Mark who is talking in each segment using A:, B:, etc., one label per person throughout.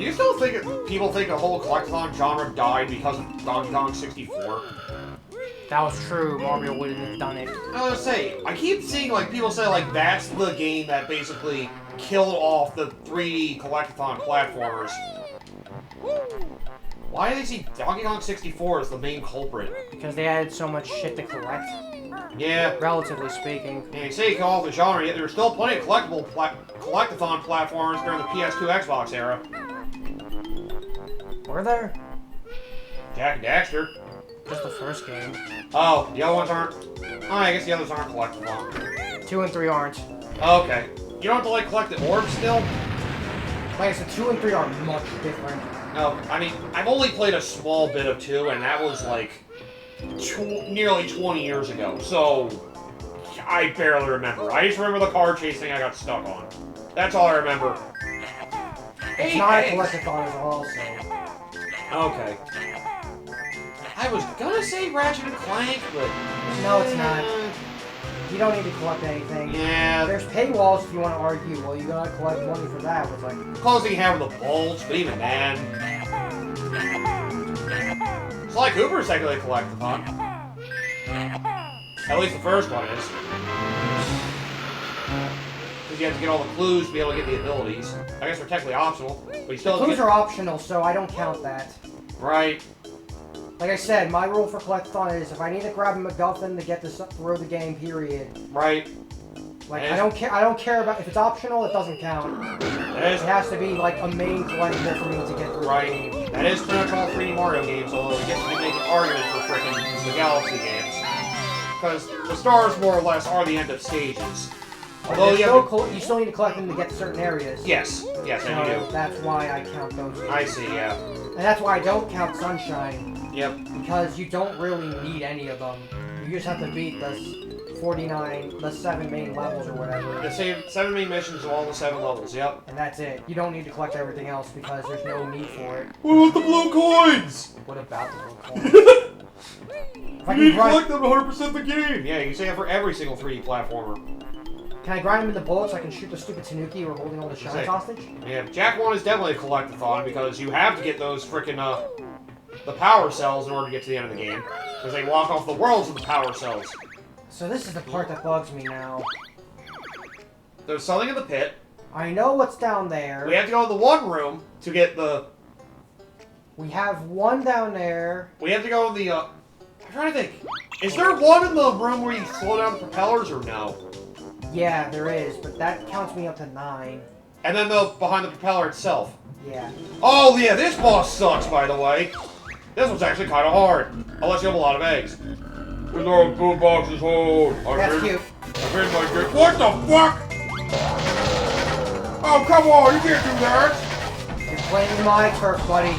A: Do you still think people think the whole collectathon genre died because of Donkey Kong 64?
B: That was true. Mario wouldn't have done it.
A: I was gonna say, I keep seeing like people say like that's the game that basically killed off the 3D collectathon platformers. Why do they see Donkey Kong 64 as the main culprit?
B: Because they added so much shit to collect.
A: Yeah.
B: Relatively speaking.
A: And you say you call off the genre, yet there were still plenty of collectathon platformers during the PS2 Xbox era.
B: Were there?
A: Jak and Daxter.
B: Just the first game.
A: Oh, the other ones aren't? Oh, I guess the others aren't collectathon.
B: 2 and 3 aren't.
A: Okay. You don't have to like collect the orbs still?
B: Like I said, 2 and 3 are much different.
A: No, I mean, I've only played a small bit of 2, and that was like nearly 20 years ago, so I barely remember. I just remember the car chase thing I got stuck on. That's all I remember.
B: It's not a collectathon at all, so...
A: Okay. I was gonna say Ratchet and Clank, but...
B: No, it's not. You don't need to collect anything.
A: Yeah.
B: There's paywalls if you want to argue. Well, you gotta collect money for that. It's like...
A: Closing have the bulge, but even then... Sly Cooper's technically a collectathon. At least the first one is. Because you have to get all the clues to be able to get the abilities. I guess they're technically optional, but you still have to
B: Clues are optional, so I don't count that.
A: Right.
B: Like I said, my rule for collectathon is if I need to grab a MacGuffin to get this through the game, period.
A: Right.
B: Like I don't care about if it's optional, it doesn't count. It has to be like a main collectible for me to get through the game.
A: That is pretty much all 3D Mario games, although you get to make an argument for frickin' the Galaxy games. Because the stars more or less are the end of stages. Although
B: you still need to collect them to get to certain areas.
A: Yes, yes, and you do.
B: That's why I count those games.
A: I see, yeah.
B: And that's why I don't count Sunshine.
A: Yep.
B: Because you don't really need any of them. You just have to beat the 7 main levels or whatever.
A: The same 7 main missions of all the 7 levels, yep.
B: And that's it. You don't need to collect everything else because there's no need for it.
A: What about the blue coins?
B: What about the blue coins?
A: You need to collect them to 100% the game! Yeah, you can say that for every single 3D platformer.
B: Can I grind them into bullets so I can shoot the stupid Tanuki or holding all the shines hostage?
A: Yeah, Jak 1 is definitely a collectathon because you have to get those frickin' the power cells in order to get to the end of the game. Because they walk off the worlds with the power cells.
B: So this is the part that bugs me now.
A: There's something in the pit.
B: I know what's down there.
A: We have to go to the one room to get the...
B: We have one down there.
A: We have to go to the, I'm trying to think. Is there one in the room where you slow down the propellers or no?
B: Yeah, there is, but that counts me up to 9.
A: And then behind the propeller itself.
B: Yeah.
A: Oh yeah, this boss sucks, by the way. This one's actually kind of hard. Unless you have a lot of eggs. There's no boom boxes hold.
B: That's cute.
A: I've hit my drink. What the fuck? Oh, come on, you can't do that.
B: You're playing my turf, buddy.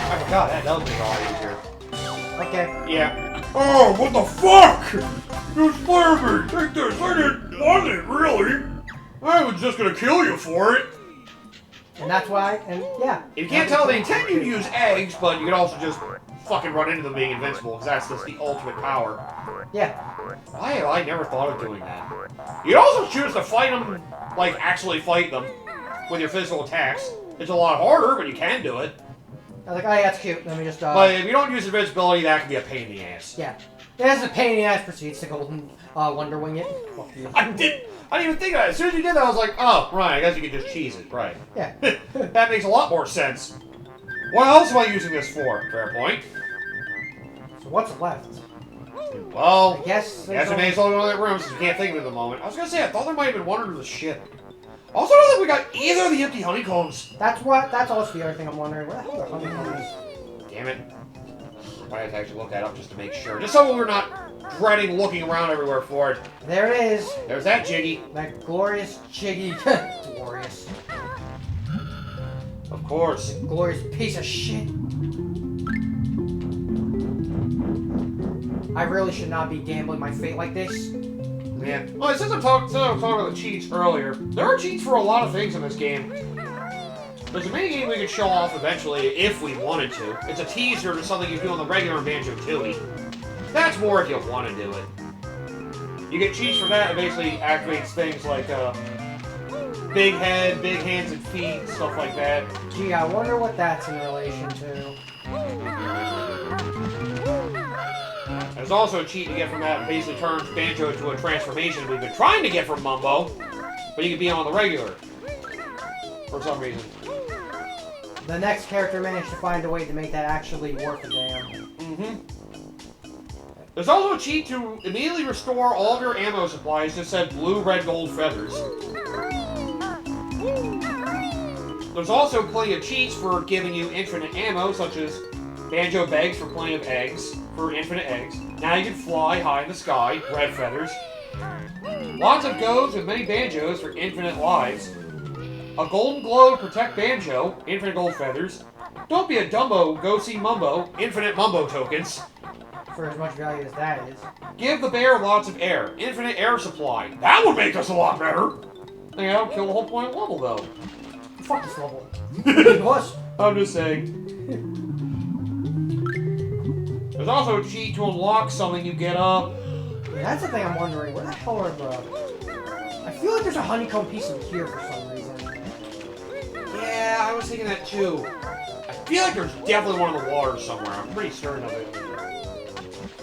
A: I forgot, that does make it a lot easier.
B: Okay.
A: Yeah. Oh, what the fuck? You scared me. Take this. I didn't want it, really. I was just gonna kill you for it.
B: And that's why, yeah.
A: You can't tell they intend you to use eggs, but you can also just fucking run into them being invincible, because that's just the ultimate power.
B: Yeah.
A: Why have I never thought of doing that? You can also choose to fight them, like actually fight them, with your physical attacks. It's a lot harder, but you can do it.
B: I was like, oh yeah, that's cute. Let me just,
A: But if you don't use invincibility, that can be a pain in the ass.
B: Yeah. That's a pain in the ass proceeds to golden Wonder Wing it. Fuck you.
A: I didn't even think of that. As soon as you did that, I was like, oh, right, I guess you could just cheese it, right.
B: Yeah.
A: That makes a lot more sense. What else am I using this for? Fair point.
B: So what's left?
A: Well,
B: I guess
A: we may as well go in that room since we can't think of it at the moment. I was gonna say, I thought there might have been one under the ship. Also, I don't think we got either of the empty honeycombs.
B: That's also the other thing I'm wondering. Where the hell are honeycombs?
A: Damn it. I have to actually look that up just to make sure. Just so we're not dreading looking around everywhere for it.
B: There it is.
A: There's that Jiggy.
B: That glorious Jiggy. Glorious.
A: Of course.
B: Glorious piece of shit. I really should not be gambling my fate like this.
A: Yeah. Well, since I'm talking about the cheats earlier, there are cheats for a lot of things in this game. There's a mini game we could show off eventually if we wanted to. It's a teaser to something you do on the regular Banjo Kazooie. That's more if you want to do it. You get cheats for that, it basically activates things like, big head, big hands and feet, stuff like that.
B: Gee, I wonder what that's in relation to.
A: There's also a cheat to get from that basically turns Banjo into a transformation we've been trying to get from Mumbo, but he can be on the regular. For some reason.
B: The next character managed to find a way to make that actually worth a damn.
A: Mm-hmm. There's also a cheat to immediately restore all of your ammo supplies to said blue, red, gold feathers. There's also plenty of cheats for giving you infinite ammo, such as Banjo begs for plenty of eggs, for infinite eggs. Now you can fly high in the sky, red feathers. Lots of goes with many Banjos for infinite lives. A golden glow to protect Banjo, infinite gold feathers. Don't be a Dumbo, go see Mumbo, infinite Mumbo tokens.
B: For as much value as that is.
A: Give the bear lots of air, infinite air supply. That would make us a lot better. Yeah, that would kill the whole point of the level, though.
B: Fuck this level. It was.
A: I'm just saying. There's also a cheat to unlock something you get up.
B: Yeah, that's the thing I'm wondering. Where the hell are the... I feel like there's a honeycomb piece in here for some reason.
A: Yeah, I was thinking that too. I feel like there's definitely one in the water somewhere. I'm pretty certain of it.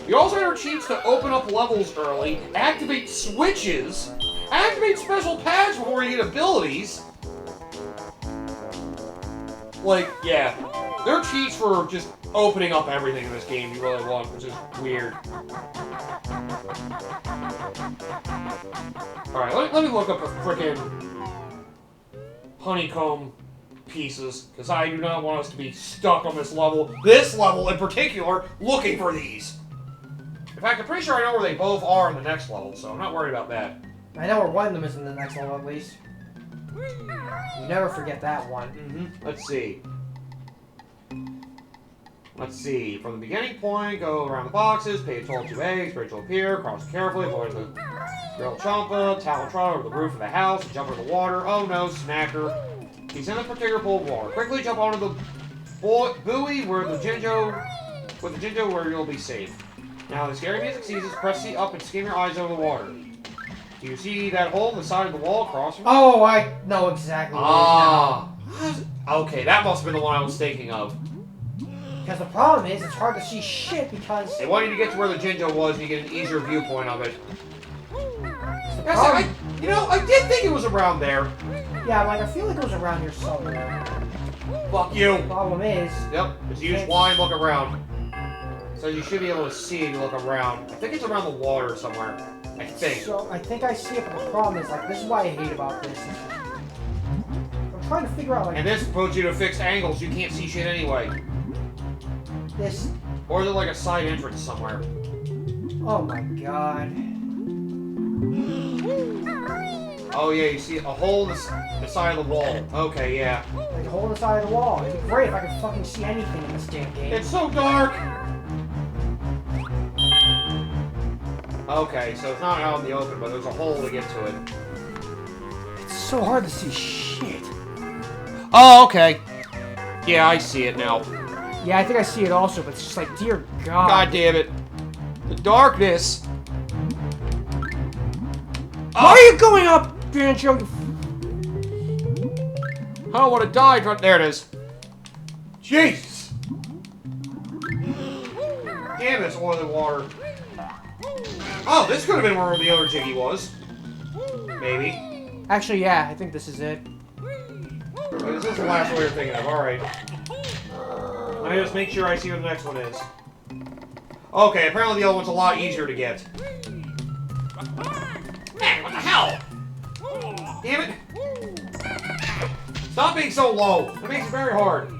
A: You also have cheats to open up levels early, activate switches, activate special pads before you get abilities. Like, yeah. There are cheats for just opening up everything in this game you really want, which is weird. Alright, let me look up the frickin' honeycomb pieces, because I do not want us to be stuck on this level in particular, looking for these. In fact, I'm pretty sure I know where they both are in the next level, so I'm not worried about that.
B: I know where one of them is in the next level, at least. You never forget that one.
A: Mm-hmm. Let's see. Let's see. From the beginning point, go around the boxes, pay a total of 2 eggs, wait to appear, cross carefully, avoid the grill champa, talon trot over the roof of the house, jump into the water. Oh no, snacker. He's in a particular pool of water. Quickly jump onto the buoy where the Jinjo, where you'll be safe. Now the scary music ceases, press C up and skim your eyes over the water. Do you see that hole in the side of the wall across from you?
B: Oh, I know exactly what it is now.
A: Okay, that must have been the one I was thinking of.
B: Because the problem is, it's hard to see shit because...
A: They want you to get to where the Jinjo was and you get an easier viewpoint of it.
B: I
A: did think it was around there.
B: Yeah, like, I feel like it was around here somewhere.
A: Fuck you.
B: The problem is...
A: Yep, just use Y and look around. So you should be able to see if you look around. I think it's around the water somewhere. I think.
B: So, I think I see it, but the problem is, like, this is why I hate about this. I'm trying to figure out, like...
A: And this puts you to fixed angles. You can't see shit anyway.
B: This...
A: Or is it like a side entrance somewhere?
B: Oh my god.
A: Oh yeah, you see a hole in the side of the wall. Okay, yeah.
B: Like a hole in the side of the wall. It'd be great if I could fucking see anything in this damn game.
A: It's so dark! Okay, so it's not out in the open, but there's a hole to get to it.
B: It's so hard to see shit.
A: Oh, okay. Yeah, I see it now.
B: Yeah, I think I see it also, but it's just like, dear God.
A: God damn it. The darkness.
B: Why are you going up, Banjo?
A: I don't want to die. There it is. Jesus. Damn, it's oily water. Oh, this could have been where the other Jiggy was. Maybe.
B: Actually, yeah, I think this is it.
A: This is the last one you're thinking of. Alright. Let me just make sure I see what the next one is. Okay, apparently the other one's a lot easier to get. Man, what the hell? Damn it. Stop being so low. That makes it very hard.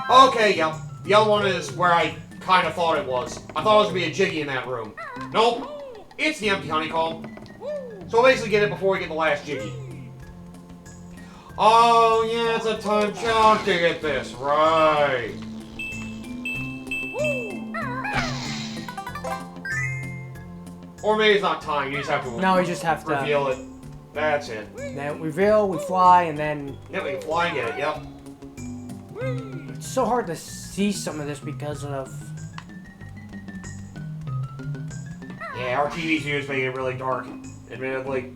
A: Okay, yep. The other one is where I kind of thought it was. I thought it was going to be a Jiggy in that room. Nope. It's the empty honeycomb. So we'll basically get it before we get the last Jiggy. Oh, yeah, it's a time challenge to get this. Right. Or maybe it's not time. You just have to
B: No, we just have to
A: reveal it. That's it.
B: Then we reveal, we fly, and then...
A: Yep, we can fly and get it. Yep.
B: It's so hard to see some of this because of...
A: Yeah, our TV view is making it really dark. admittedly.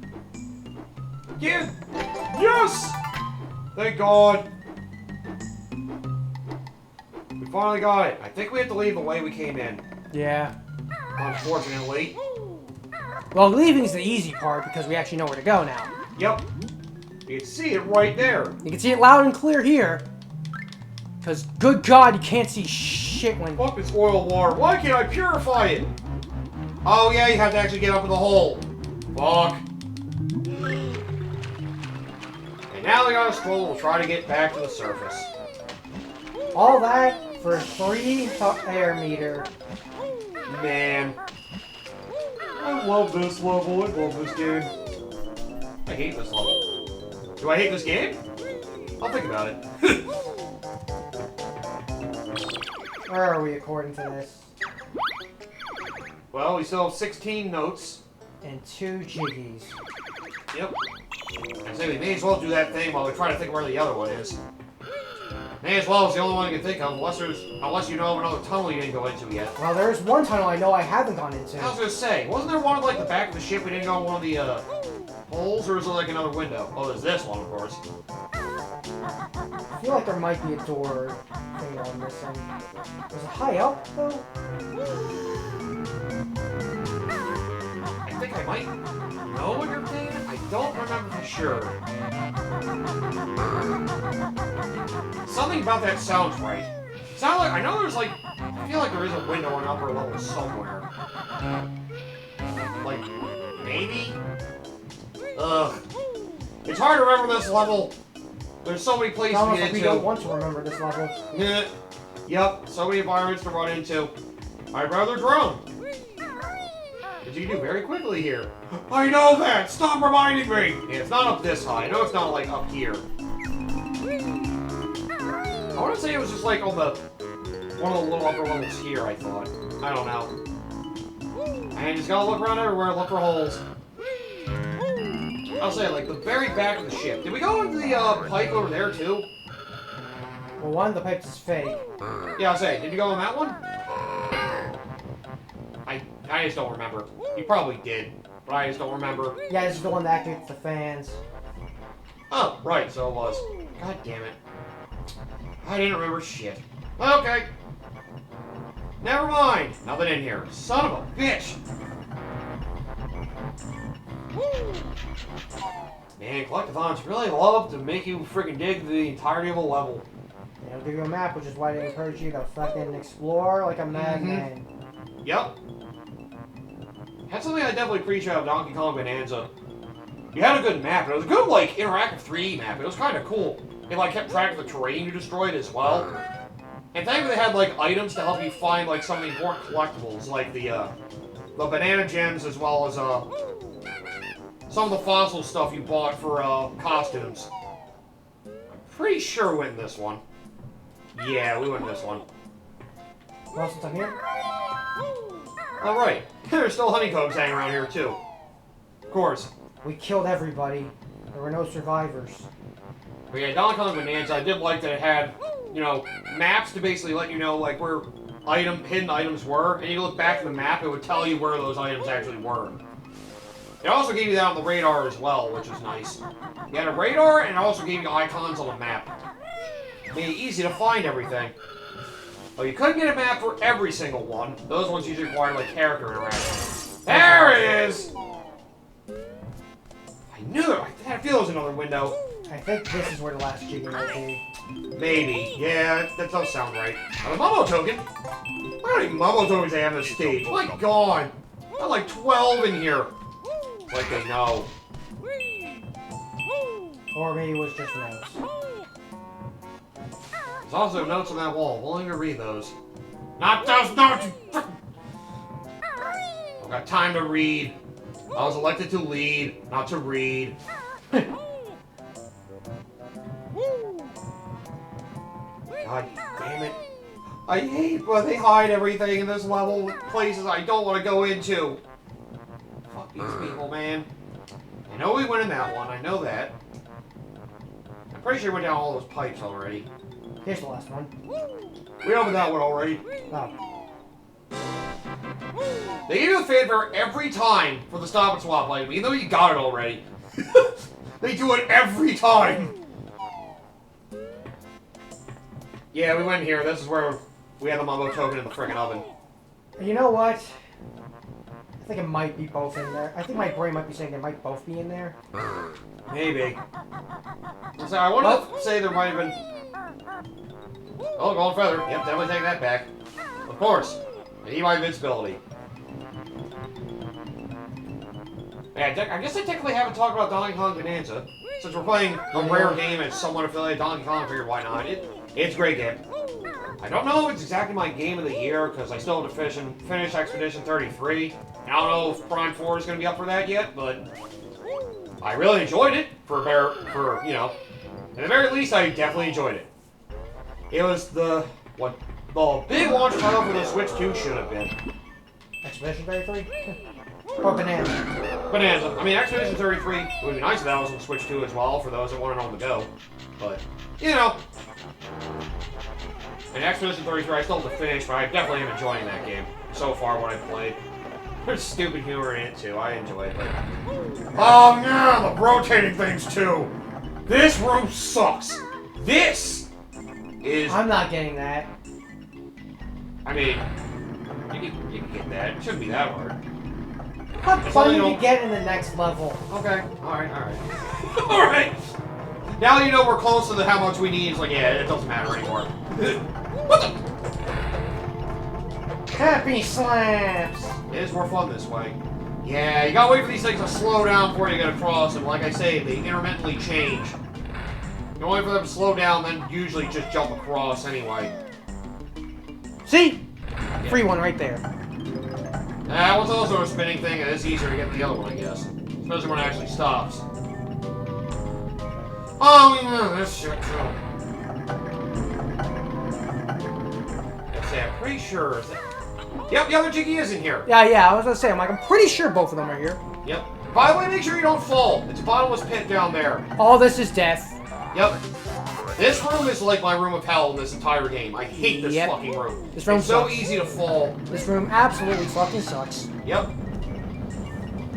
A: Yeah! Yes! Thank God. We finally got it. I think we have to leave the way we came in.
B: Yeah.
A: Unfortunately.
B: Well, leaving's the easy part because we actually know where to go now.
A: Yep. You can see it right there.
B: You can see it loud and clear here. Because, good God, you can't see shit when...
A: Fuck this oil water. Why can't I purify it? Oh, yeah, you have to actually get up in the hole. Fuck. And now we got a scroll. We'll try to get back to the surface.
B: All that for 3 air meter.
A: Man. I love this level. I love this game. I hate this level. Do I hate this game? I'll think about it.
B: Where are we according to this?
A: Well, we still have 16 notes.
B: And 2 jiggies.
A: Yep. I say we may as well do that thing while we try to think where the other one is. May as well, it's the only one I can think of, unless you know of another tunnel you didn't go into yet.
B: Well, there's one tunnel I know I haven't gone into.
A: I was gonna say, wasn't there one at like the back of the ship we didn't go in one of the holes, or is it like another window? Oh, there's this one, of course.
B: I feel like there might be a door thing I'm missing. Is it high up, though?
A: I think I might know what you're thinking. I don't remember for sure. Something about that sounds right. Sound like I know there's like I feel like there is a window on upper level somewhere. Like maybe. Ugh. It's hard to remember this level. There's so many places to get into.
B: We don't want to remember this level.
A: Yeah. Yep. So many environments to run into. I'd rather drown. But you do very quickly here. I know that! Stop reminding me! Yeah, it's not up this high. I know it's not, like, up here. I want to say it was just, like, on the... one of the little upper levels here, I thought. I don't know. And you just gotta look around everywhere, look for holes. I'll say, like, the very back of the ship. Did we go into the, pipe over there, too?
B: Well, one of the pipes is fake.
A: Yeah, I'll say, did you go in that one? I just don't remember. You probably did, but I just don't remember.
B: Yeah, this is the one that activates the fans.
A: Oh, right, so it was. God damn it. I didn't remember shit. Okay. Never mind. Nothing in here. Son of a bitch. Man, collectathons really love to make you freaking dig the entirety of a level.
B: It'll give you a map, which is why they encourage you to fucking explore like a madman.
A: Yep. That's something I definitely appreciate of Donkey Kong Bonanza. You had a good map, and it was a good, like, interactive 3D map. It was kind of cool. It, like, kept track of the terrain you destroyed as well. And thankfully they had, like, items to help you find, like, some of the important collectibles, like the banana gems, as well as, some of the fossil stuff you bought for, costumes. I'm pretty sure we went in this one. Yeah, we went in this one.
B: Well, since I'm here.
A: Alright. There's still honeycombs hanging around here, too. Of course.
B: We killed everybody. There were no survivors.
A: But yeah, Donkey Kong Bonanza, I did like that it had, you know, maps to basically let you know, like, where hidden items were. And you look back at the map, it would tell you where those items actually were. It also gave you that on the radar as well, which was nice. You had a radar, and it also gave you icons on the map. Made it easy to find everything. Well, you couldn't get a map for every single one. Those ones usually require, like, character interaction. There it is! I knew it! I had a feel there was another window.
B: I think this is where the last jiggy might be.
A: Maybe. Yeah, that does sound right. A Momo token? Look how many Momo tokens they have on the stage. My god! Got like 12 in here. Like they know.
B: Or maybe it was just notes.
A: There's also notes on that wall. We'll only read those. Not those notes! I've got time to read. I was elected to lead, not to read. God damn it. I hate when they hide everything in this level with places I don't want to go into. Fuck these people, man. I know we went in that one, I know that. I'm pretty sure we went down all those pipes already.
B: Here's the last one.
A: We opened that one already.
B: Oh.
A: They give you the fanfare every time for the Stop and Swap item, even though you got it already. They do it every time. Yeah, we went here. This is where we had the Mumbo token in the frickin' oven.
B: You know what? I think it might be both in there. I think my brain might be saying they might both be in there.
A: Maybe. So I wanted to say there might have been... Oh, Golden Feather. Yep, definitely take that back. Of course. I need my invincibility. Yeah, I guess I technically haven't talked about Donkey Kong Bonanza. Since we're playing a rare game and somewhat affiliated Donkey Kong, I figured why not. It's a great game. I don't know if it's exactly my game of the year, because I still have to finish Expedition 33. I don't know if Prime 4 is going to be up for that yet, but I really enjoyed it you know, at the very least, I definitely enjoyed it. It was the big launch title for the Switch 2 should have been.
B: Expedition 33? Or Bonanza?
A: Bonanza. I mean, Expedition 33 would be nice if that was on the Switch 2 as well, for those that want it on the go. But, you know. And Expedition 33, I still have to finish, but I definitely am enjoying that game so far, what I've played. There's stupid humor in it, too. I enjoy it, but... Oh, yeah, the rotating things, too! This room sucks! This is...
B: I'm not getting that.
A: I mean, you can get that. It shouldn't be that hard.
B: How fun you get in the next level.
A: Okay, alright. Alright! Now you know we're close to how much we need. It's like, yeah, it doesn't matter anymore. What the?
B: Happy slaps!
A: It is more fun this way. Yeah, you gotta wait for these things to slow down before you get across, and like I say, they intermittently change. You wait for them to slow down, then usually just jump across anyway.
B: See?
A: Yeah.
B: Free one right there.
A: That one's also a spinning thing, and it's easier to get than the other one, I guess. Especially when it actually stops. Oh, yeah, this shit too. Let's see, I'm pretty sure. Yep, the other jiggy is in here.
B: Yeah, I was gonna say, I'm pretty sure both of them are here.
A: Yep. By the way, make sure you don't fall. It's a bottomless pit down there.
B: All this is death.
A: Yep. This room is like my room of hell in this entire game. I hate this fucking room.
B: This room
A: it's so
B: sucks.
A: easy to fall.
B: This room absolutely fucking sucks.
A: Yep.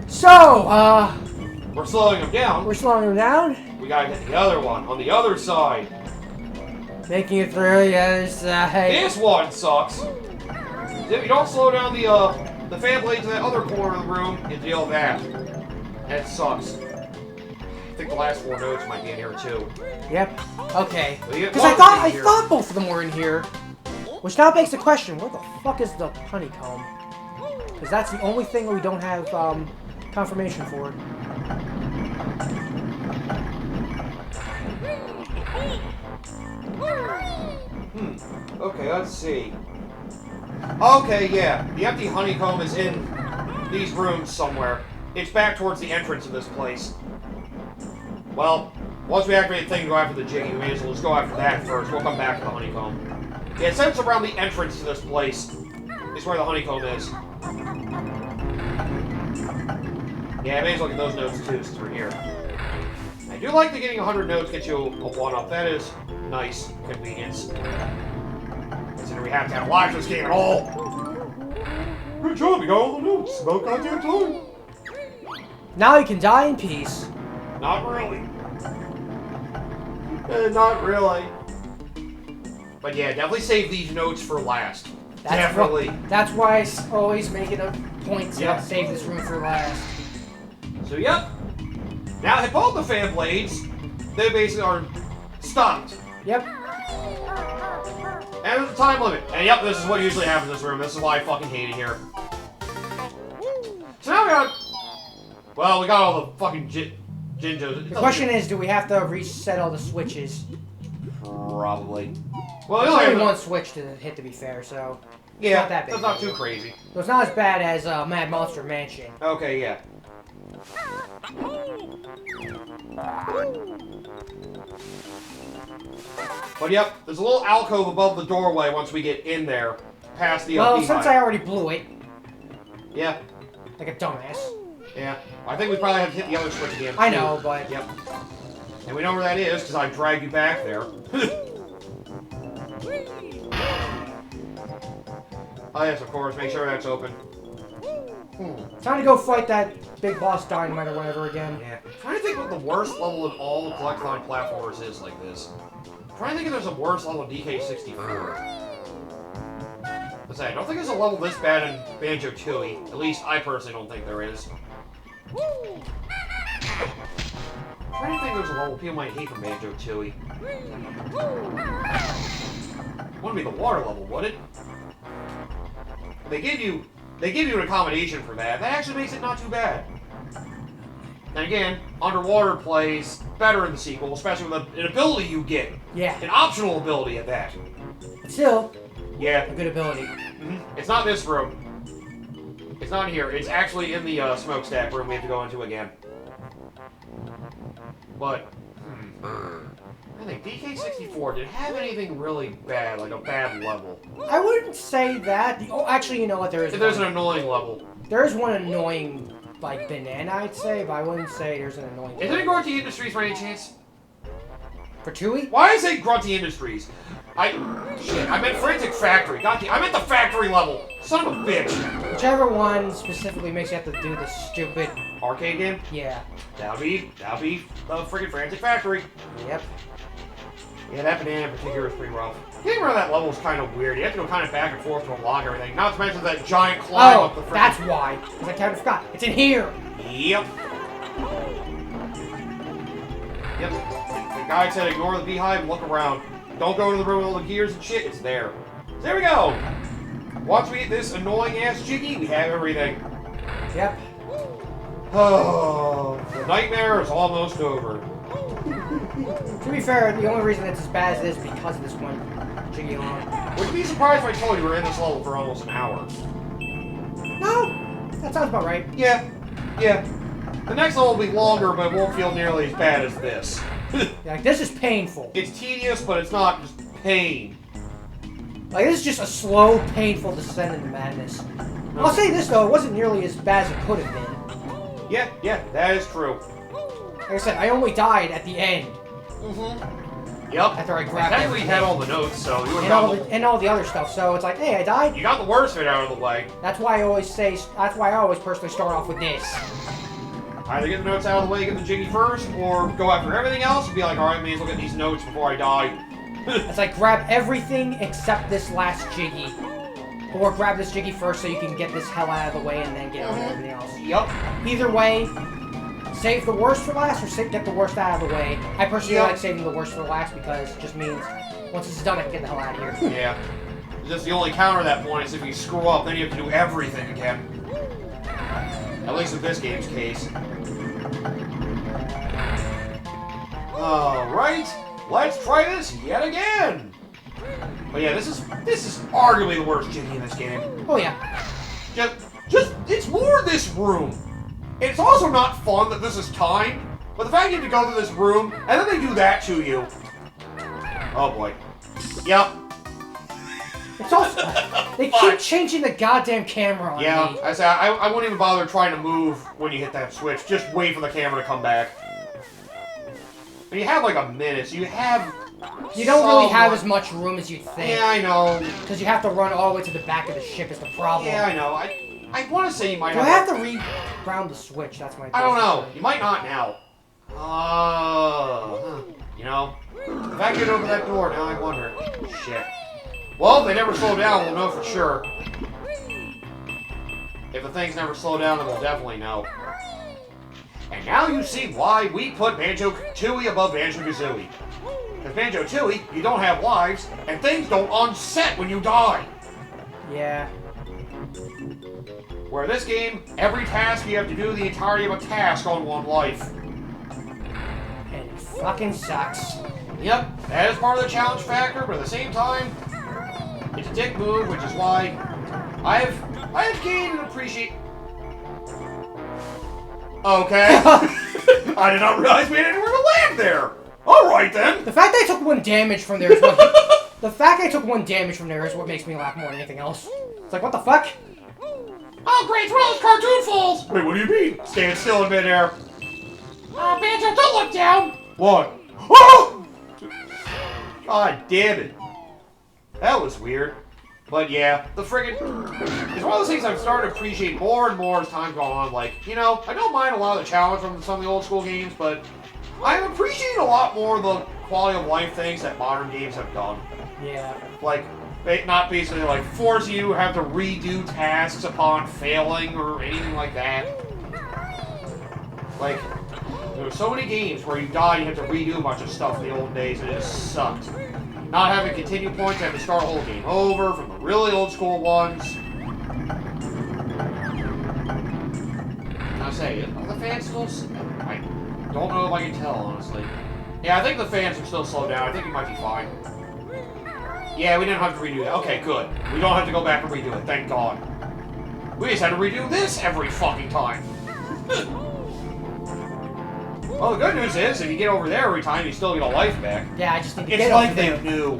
B: So,
A: we're slowing them down.
B: we're slowing them down.
A: We gotta get the other one on the other side.
B: Making it through, yes, hey.
A: This one sucks. If you don't slow down the fan blade to that other corner of the room, you deal with that. That sucks. I think the last 4 notes might be in here too.
B: Yep. Okay.
A: Because
B: I thought both of them were in here. Which now begs the question, where the fuck is the honeycomb? Because that's the only thing we don't have confirmation for.
A: Okay, let's see. Okay, yeah. The empty honeycomb is in these rooms somewhere. It's back towards the entrance of this place. Well, once we activate the thing and go after the jiggy, we may as well just go after that first. We'll come back to the honeycomb. Yeah, it says around the entrance to this place is where the honeycomb is. Yeah, I may as well get those notes too, since we're here. I do like that getting 100 notes gets you a 1-up. That is nice convenience. Considering we haven't had a live this game at all. Good job, you got all the notes. About goddamn time.
B: Now you can die in peace.
A: Not really. Not really. But yeah, definitely save these notes for last. Definitely.
B: That's why I always make it a point to save this room for last.
A: So yep. Now hit both the fan blades. They basically are stopped.
B: Yep.
A: And there's a time limit. And yep, this is what usually happens in this room. This is why I fucking hate it here. So now we got... Well, we got all the fucking Jinjos.
B: The question is, do we have to reset all the switches?
A: Probably. Well,
B: there's only one switch to hit, to be fair, so...
A: Yeah,
B: not that big.
A: That's not too crazy.
B: So it's not as bad as Mad Monster Mansion.
A: Okay, yeah. But yep, there's a little alcove above the doorway once we get in there, past the
B: Well, since I already blew it.
A: Yeah.
B: Like a dumbass.
A: Yeah. I think we probably have to hit the other switch again.
B: I know, but...
A: Yep. And we know where that is, because I dragged you back there. Oh yes, of course. Make sure that's open.
B: Time to go fight that big boss Dynamite or whatever again.
A: Yeah. I'm trying to think what the worst level in all the Collectathon platformers is like this. I'm trying to think if there's a worse level in DK64. Let's say, I don't think there's a level this bad in Banjo Kazooie. At least I personally don't think there is. I'm trying to think there's a level people might hate from Banjo Kazooie. Wouldn't be the water level, would it? They give you an accommodation for that. That actually makes it not too bad. And again, underwater plays better in the sequel, especially with an ability you get.
B: Yeah.
A: An optional ability at that.
B: Still,
A: yeah,
B: a good ability.
A: It's not this room. It's not here. It's actually in the smokestack room we have to go into again. But I think DK64 did it have anything really bad, like a bad level.
B: I wouldn't say that. Oh, actually, you know what? There is.
A: There's an annoying level.
B: There is one annoying, like banana, I'd say, but I wouldn't say there's an annoying.
A: Is it Grunty Industries by any chance?
B: For Tui?
A: Why did I say Grunty Industries? I meant Frantic Factory. I meant the factory level. Son of a bitch.
B: Whichever one specifically makes you have to do the stupid
A: arcade game.
B: Yeah.
A: That'll be the freaking Frantic Factory.
B: Yep.
A: Yeah, that banana in particular is pretty rough. Getting around that level is kind of weird. You have to go kind of back and forth to unlock everything. Not to mention that giant climb up the freaking...
B: that's why. Because I kind of forgot. It's in here.
A: Yep. Yep. The guy said ignore the beehive and look around. Don't go to the room with all the gears and shit. It's there. So there we go. Once we get this annoying-ass Jiggy, we have everything.
B: Yep.
A: Oh, the nightmare is almost over.
B: To be fair, the only reason it's as bad as it is because of this one Jiggy on.
A: Would you be surprised if I told you we're in this level for almost an hour?
B: No, that sounds about right.
A: Yeah, yeah. The next level will be longer, but it won't feel nearly as bad as this.
B: Like, this is painful.
A: It's tedious, but it's not just pain.
B: Like, this is just a slow, painful descent into madness. I'll say this, though, it wasn't nearly as bad as it could have been.
A: Yeah, that is true.
B: Like I said, I only died at the end.
A: Yep.
B: After I grabbed
A: everything. We had all the notes, so you would
B: and all the other stuff. So it's like, hey, I died.
A: You got the worst of it out of the way.
B: That's why I always say. That's why I always personally start off with this.
A: Either get the notes out of the way, get the Jiggy first, or go after everything else and be like, all right, may as well get these notes before I die.
B: It's like grab everything except this last Jiggy, or grab this Jiggy first so you can get this hell out of the way and then get on everything else.
A: Yep.
B: Either way. Save the worst for last, or get the worst out of the way. I personally like saving the worst for last because it just means once it's done, I can get the hell out of here.
A: Yeah. Just the only counter at that point is if you screw up, then you have to do everything again. At least in this game's case. Alright, let's try this yet again! But yeah, this is arguably the worst Jiggy in this game.
B: Oh yeah.
A: It's more this room. It's also not fun that this is timed, but the fact you have to go to this room, and then they do that to you. Oh boy. Yep.
B: It's also... They keep changing the goddamn camera on me.
A: Yeah, I wouldn't even bother trying to move when you hit that switch. Just wait for the camera to come back. And you have like a minute, so you have...
B: You don't really have as much room as you'd think.
A: Yeah, I know.
B: Because you have to run all the way to the back of the ship is the problem.
A: Yeah, I know. I want to say you might
B: have... Do I have to re-ground the switch? That's my...
A: I don't know. You might not now. You know, if I get over that door, now I wonder. Shit. Well, if they never slow down, we'll know for sure. If the things never slow down, then we'll definitely know. And now you see why we put Banjo Kazooie above Banjo Kazooie. Because Banjo Kazooie, you don't have lives, and things don't unset when you die.
B: Yeah.
A: Where this game, every task you have to do the entirety of a task on one life.
B: And it fucking sucks.
A: Yep, that is part of the challenge factor, but at the same time, it's a dick move, which is why I have gained an appreciation. Okay. I did not realize we had anywhere to land there. All right then.
B: The fact I took 1 damage from there is what. The fact I took 1 damage from there is what makes me laugh more than anything else. It's like, what the fuck?
A: Oh great, it's one of those cartoon falls. Wait, what do you mean? Stand still in midair. Banjo, don't look down. What? Oh! God damn it. That was weird. But yeah, the friggin'... It's one of those things I'm starting to appreciate more and more as time's gone on. Like, you know, I don't mind a lot of the challenge from some of the old school games, but I'm appreciating a lot more of the quality of life things that modern games have done.
B: Yeah.
A: Like, they not basically like force you to have to redo tasks upon failing or anything like that. Like, there were so many games where you die, you have to redo a bunch of stuff in the old days, and it just sucked. Not having continue points, you have to start a whole game over from the really old school ones. I say, are the fans still? I don't know if I can tell, honestly. Yeah, I think the fans are still slowed down. I think it might be fine. Yeah, we didn't have to redo that. Okay, good. We don't have to go back and redo it. Thank God. We just had to redo this every fucking time. Well, the good news is, if you get over there every time, you still get a life back.
B: Yeah, I just need to
A: it's
B: get
A: like
B: over
A: they
B: there.
A: knew.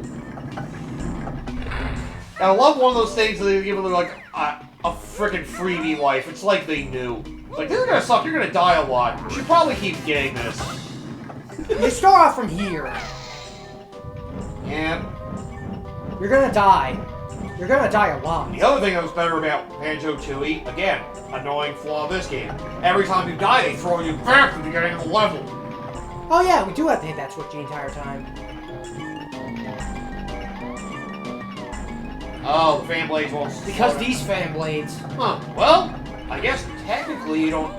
A: And I love one of those things that they give them like a freaking freebie life. It's like they knew. It's like, this is gonna suck. You're gonna die a lot. You should probably keep getting this.
B: You start off from here.
A: Yeah.
B: You're gonna die. You're gonna die a lot.
A: The other thing that was better about Banjo Kazooie, again, annoying flaw of this game. Every time you die, they throw you back to the beginning of the level.
B: Oh yeah, we do have to hit that switch the entire time.
A: Oh, the fan blades won't.
B: Because these fan blades.
A: Huh. Well, I guess technically you don't.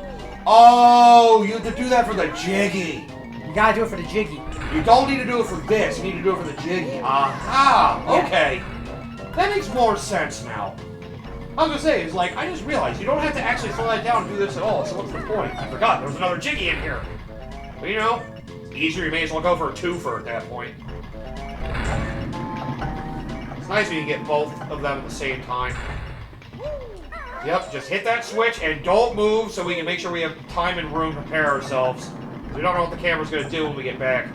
A: Oh, you have to do that for the jiggy.
B: You gotta do it for the jiggy.
A: You don't need to do it for this. You need to do it for the jiggy. Aha. Okay. That makes more sense now. I was gonna say, it's like, I just realized you don't have to actually slow that down and do this at all, so what's the point? I forgot, there was another jiggy in here. But you know, easier, you may as well go for a twofer at that point. It's nice when you get both of them at the same time. Yep, just hit that switch and don't move so we can make sure we have time and room to prepare ourselves. We don't know what the camera's gonna do when we get back.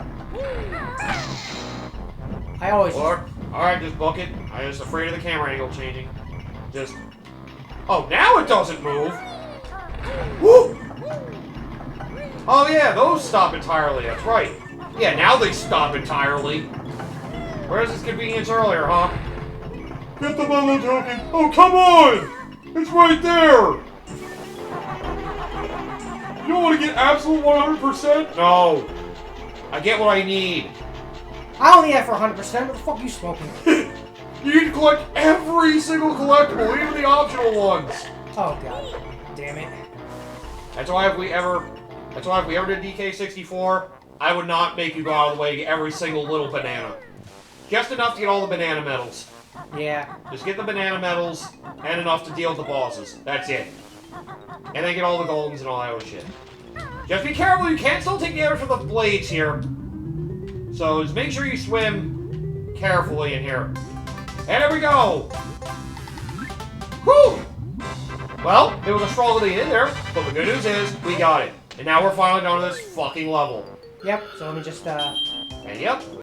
B: I always...
A: Alright, just book it. I'm just afraid of the camera angle changing. Just... Oh, now it doesn't move! Woo! Oh yeah, those stop entirely, that's right. Yeah, now they stop entirely. Where's this convenience earlier, huh? Get the bundle token! Oh, come on! It's right there! You don't want to get absolute 100%? No. I get what I need.
B: I only have for 100%. What the fuck are you smoking?
A: You need to collect every single collectible, even the optional ones.
B: Oh god. Damn it.
A: That's why if we ever did DK64, I would not make you go out of the way to get every single little banana. Just enough to get all the banana medals.
B: Yeah.
A: Just get the banana medals and enough to deal with the bosses. That's it. And then get all the goldens and all that other shit. Just be careful, you can still take damage from the blades here. So just make sure you swim carefully in here. And there we go! Whew! Well, it was a struggle to get in there, but the good news is, we got it. And now we're finally done with this fucking level.
B: Yep, so let me just,
A: And yep,